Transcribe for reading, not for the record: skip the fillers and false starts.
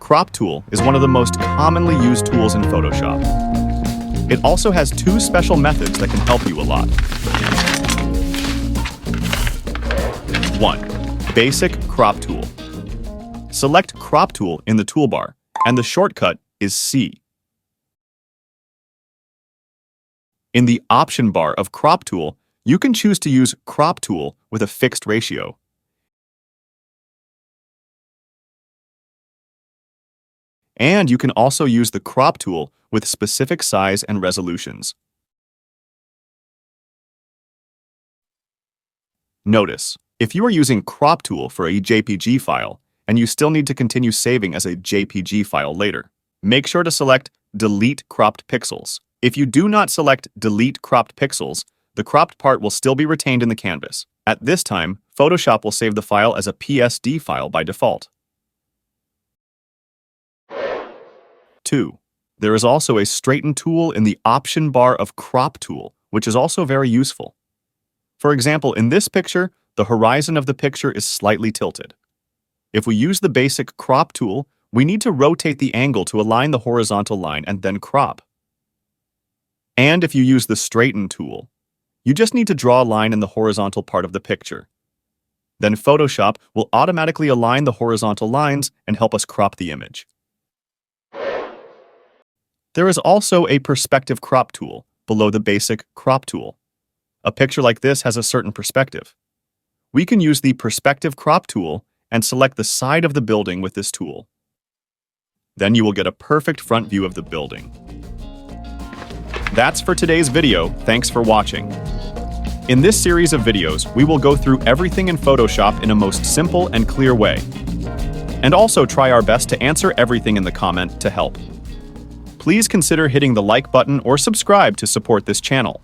Crop tool is one of the most commonly used tools in Photoshop. It also has two special methods that can help you a lot. 1. Basic crop tool. Select crop tool in the toolbar, and the shortcut is C. In the option bar of crop tool, you can choose to use crop tool with a fixed ratio. And you can also use the crop tool with specific size and resolutions. Notice, if you are using crop tool for a JPG file, and you still need to continue saving as a JPG file later, make sure to select Delete Cropped Pixels. If you do not select Delete Cropped Pixels, the cropped part will still be retained in the canvas. At this time, Photoshop will save the file as a PSD file by default. 2. There is also a straighten tool in the option bar of crop tool, which is also very useful. For example, in this picture, the horizon of the picture is slightly tilted. If we use the basic crop tool, we need to rotate the angle to align the horizontal line and then crop. And if you use the straighten tool, you just need to draw a line in the horizontal part of the picture. Then Photoshop will automatically align the horizontal lines and help us crop the image. There is also a perspective crop tool below the basic crop tool. A picture like this has a certain perspective. We can use the perspective crop tool and select the side of the building with this tool. Then you will get a perfect front view of the building. That's for today's video. Thanks for watching. In this series of videos, we will go through everything in Photoshop in a most simple and clear way, and also try our best to answer everything in the comment to help. Please consider hitting the like button or subscribe to support this channel.